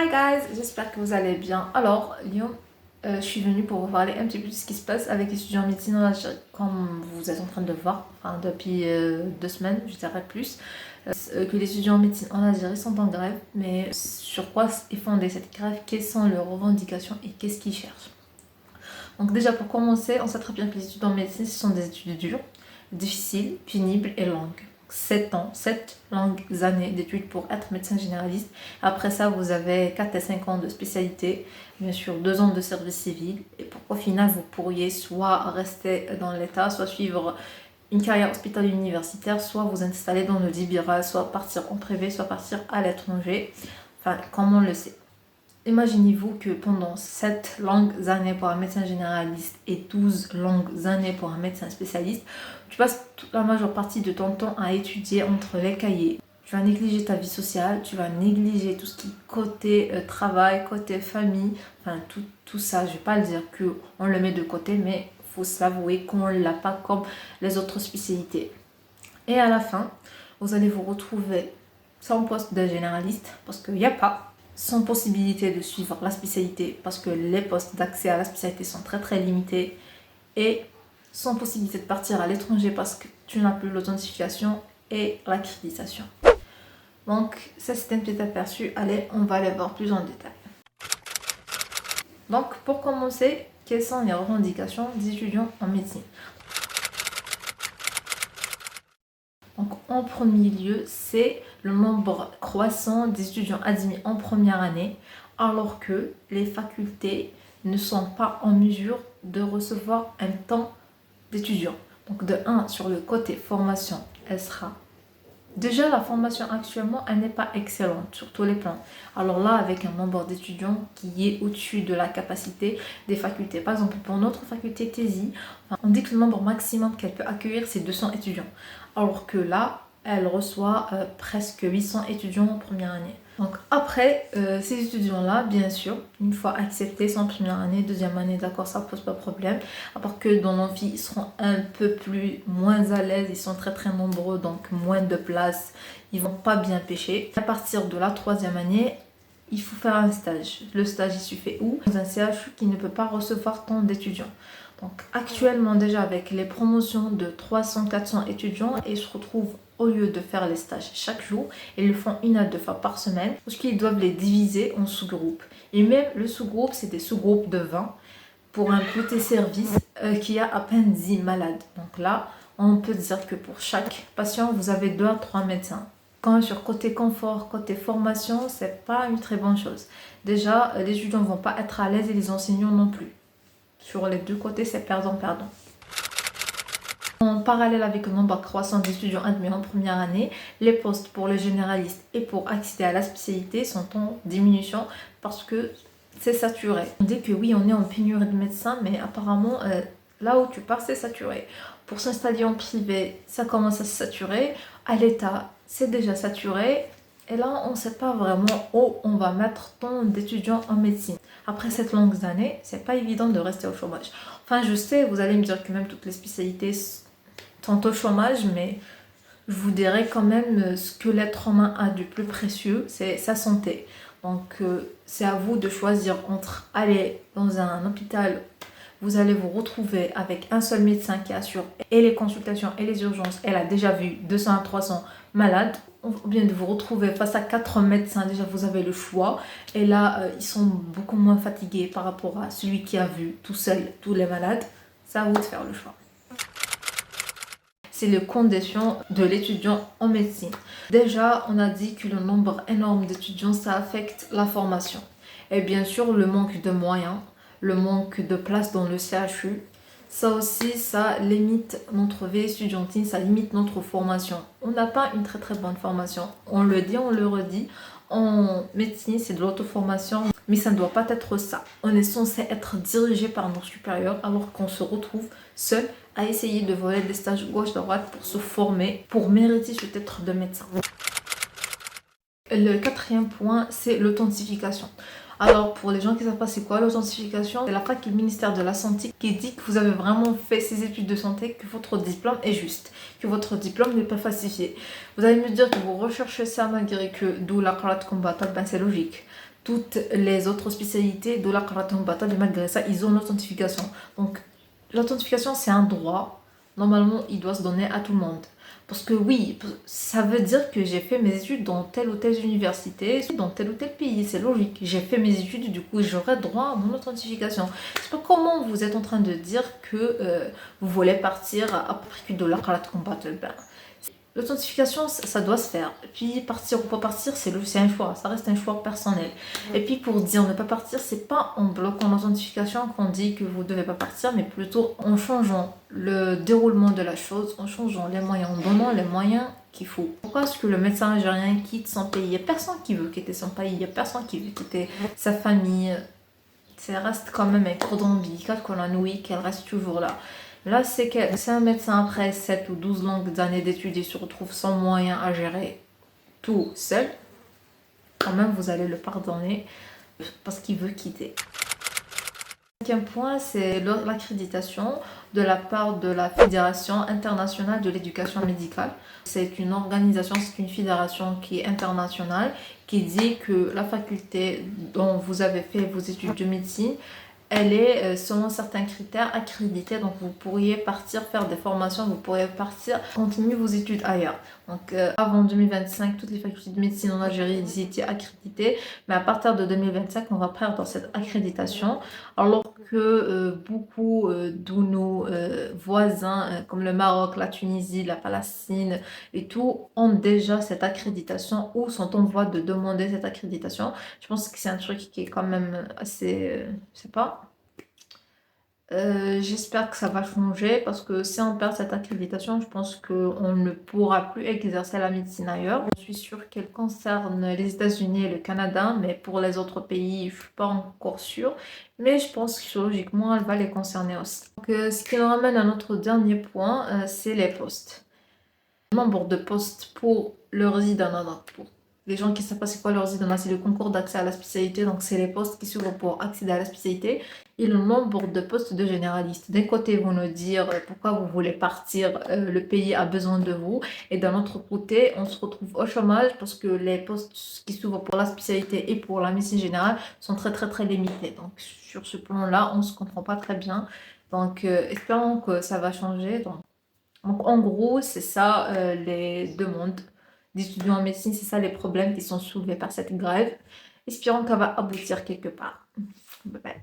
Hi guys, j'espère que vous allez bien. Alors, Lyon, je suis venue pour vous parler un petit peu de ce qui se passe avec les étudiants en médecine en Algérie. Comme vous êtes en train de voir, enfin, depuis 2 semaines, je dirais plus, que les étudiants en médecine en Algérie sont en grève. Mais sur quoi est fondée cette grève? Quelles sont leurs revendications et qu'est-ce qu'ils cherchent? Donc déjà pour commencer, on sait très bien que les études en médecine, ce sont des études dures, difficiles, pénibles et longues. 7 ans, 7 longues années d'études pour être médecin généraliste. Après ça, vous avez 4 à 5 ans de spécialité, bien sûr 2 ans de service civil. Et pour au final, vous pourriez soit rester dans l'État, soit suivre une carrière hospitalière universitaire, soit vous installer dans le libéral, soit partir en privé, soit partir à l'étranger. Enfin, comme on le sait. Imaginez-vous que pendant 7 longues années pour un médecin généraliste et 12 longues années pour un médecin spécialiste, tu passes toute la majeure partie de ton temps à étudier entre les cahiers. Tu vas négliger ta vie sociale, tu vas négliger tout ce qui est côté travail, côté famille, enfin tout ça. Je ne vais pas le dire qu'on le met de côté, mais il faut s'avouer qu'on ne l'a pas comme les autres spécialités. Et à la fin, vous allez vous retrouver sans poste de généraliste, parce qu'il n'y a pas, sans possibilité de suivre la spécialité parce que les postes d'accès à la spécialité sont très très limités et sans possibilité de partir à l'étranger parce que tu n'as plus l'authentification et l'accréditation. Donc ça c'est un petit aperçu, allez on va aller voir plus en détail. Donc pour commencer, quelles sont les revendications des étudiants en médecine? Donc en premier lieu, c'est le nombre croissant d'étudiants admis en première année, alors que les facultés ne sont pas en mesure de recevoir un temps d'étudiants. Donc de 1, sur le côté formation, elle sera... Déjà, la formation actuellement, elle n'est pas excellente sur tous les plans. Alors là, avec un nombre d'étudiants qui est au-dessus de la capacité des facultés. Par exemple, pour notre faculté TESI, on dit que le nombre maximum qu'elle peut accueillir, c'est 200 étudiants. Alors que là, elle reçoit presque 800 étudiants en première année. Donc après, ces étudiants-là, bien sûr, une fois acceptés, sont en première année, deuxième année, d'accord, ça pose pas de problème. À part que dans l'amphi, ils seront un peu moins à l'aise, ils sont très très nombreux, donc moins de place, ils vont pas bien pêcher. À partir de la troisième année, il faut faire un stage. Le stage, il se fait où? Dans un CHU qui ne peut pas recevoir tant d'étudiants. Donc actuellement déjà avec les promotions de 300-400 étudiants, ils se retrouvent au lieu de faire les stages chaque jour, ils le font 1 à 2 fois par semaine parce qu'ils doivent les diviser en sous-groupes. Et même le sous-groupe, c'est des sous-groupes de 20 pour un petit service qui a à peine 10 malades. Donc là, on peut dire que pour chaque patient, vous avez 2 à 3 médecins. Quand sur côté confort, côté formation, c'est pas une très bonne chose. Déjà, les étudiants ne vont pas être à l'aise et les enseignants non plus. Sur les deux côtés, c'est perdant-perdant. En parallèle avec le nombre croissant d'étudiants admis en première année, les postes pour les généralistes et pour accéder à la spécialité sont en diminution parce que c'est saturé. On dit que oui, on est en pénurie de médecins, mais apparemment, là où tu pars, c'est saturé. Pour s'installer en privé, ça commence à se saturer. À l'État, c'est déjà saturé. Et là, on ne sait pas vraiment où on va mettre tant d'étudiants en médecine. Après cette longue année, c'est pas évident de rester au chômage. Enfin, je sais, vous allez me dire que même toutes les spécialités sont au chômage, mais je vous dirais quand même ce que l'être humain a de plus précieux, c'est sa santé. Donc, c'est à vous de choisir entre aller dans un hôpital. Vous allez vous retrouver avec un seul médecin qui assure et les consultations et les urgences. Elle a déjà vu 200 à 300 malades. Ou bien de vous retrouver face à 4 médecins, déjà vous avez le choix. Et là, ils sont beaucoup moins fatigués par rapport à celui qui a vu tout seul tous les malades. C'est à vous de faire le choix. C'est les conditions de l'étudiant en médecine. Déjà, on a dit que le nombre énorme d'étudiants, ça affecte la formation. Et bien sûr, le manque de moyens, le manque de place dans le CHU, ça aussi, ça limite notre vie estudiantine, ça limite notre formation. On n'a pas une très très bonne formation. On le dit, on le redit. En médecine, c'est de l'auto-formation, mais ça ne doit pas être ça. On est censé être dirigé par nos supérieurs alors qu'on se retrouve seul à essayer de voler des stages gauche-droite pour se former, pour mériter ce titre de médecin. Le quatrième point, c'est l'authentification. Alors, pour les gens qui ne savent pas c'est quoi l'authentification, c'est la fac du ministère de la Santé qui dit que vous avez vraiment fait ces études de santé, que votre diplôme est juste, que votre diplôme n'est pas falsifié. Vous allez me dire que vous recherchez ça malgré que d'où la cravate combattante, ben c'est logique. toutes les autres spécialités de la Qur'an Bata, mais malgré ça, ils ont l'authentification. Donc, l'authentification, c'est un droit. Normalement, il doit se donner à tout le monde. Parce que oui, ça veut dire que j'ai fait mes études dans telle ou telle université, dans tel ou tel pays, c'est logique. J'ai fait mes études, du coup, j'aurai droit à mon authentification. Je sais pas comment vous êtes en train de dire que vous voulez partir après de la Qur'an Bata. L'authentification, ça doit se faire. Et puis partir ou pas partir, c'est un choix, ça reste un choix personnel. Et puis pour dire ne pas partir, c'est pas en bloquant l'authentification qu'on dit que vous devez pas partir, mais plutôt en changeant le déroulement de la chose, en changeant les moyens, en donnant les moyens qu'il faut. Pourquoi est-ce que le médecin algérien quitte son pays? Il n'y a personne qui veut quitter son pays, il n'y a personne qui veut quitter sa famille. Ça reste quand même un cordon ombilical qu'on a noué, qu'elle reste toujours là. Là, c'est un médecin après 7 ou 12 longues années d'études et se retrouve sans moyens à gérer tout seul. Quand même, vous allez le pardonner parce qu'il veut quitter. Le cinquième point, c'est l'accréditation de la part de la Fédération internationale de l'éducation médicale. C'est une organisation, c'est une fédération qui est internationale, qui dit que la faculté dont vous avez fait vos études de médecine, elle est, selon certains critères, accréditée. Donc, vous pourriez partir faire des formations, vous pourriez partir continuer vos études ailleurs. Donc, avant 2025, toutes les facultés de médecine en Algérie ils étaient accréditées. Mais à partir de 2025, on va perdre cette accréditation. Alors que beaucoup de nos voisins, comme le Maroc, la Tunisie, la Palestine et tout, ont déjà cette accréditation ou sont en voie de demander cette accréditation. Je pense que c'est un truc qui est quand même assez, je sais pas. J'espère que ça va changer parce que si on perd cette accréditation, je pense qu'on ne pourra plus exercer la médecine ailleurs. Je suis sûre qu'elle concerne les États-Unis et le Canada, mais pour les autres pays, je ne suis pas encore sûre. Mais je pense que logiquement, elle va les concerner aussi. Donc, ce qui nous ramène à notre dernier point, c'est les postes. Le nombre de postes pour le résident, pour les gens qui ne savent pas c'est quoi le résident, c'est le concours d'accès à la spécialité, donc c'est les postes qui s'ouvrent pour accéder à la spécialité, et le nombre de postes de généralistes. D'un côté, vous nous dire pourquoi vous voulez partir, le pays a besoin de vous, et d'un autre côté, on se retrouve au chômage parce que les postes qui s'ouvrent pour la spécialité et pour la médecine générale sont très très très limités. Donc sur ce plan-là, on ne se comprend pas très bien. Donc espérons que ça va changer. Donc en gros, c'est ça les demandes d'étudiants en médecine, c'est ça les problèmes qui sont soulevés par cette grève. Espérons qu'elle va aboutir quelque part. Bye bye.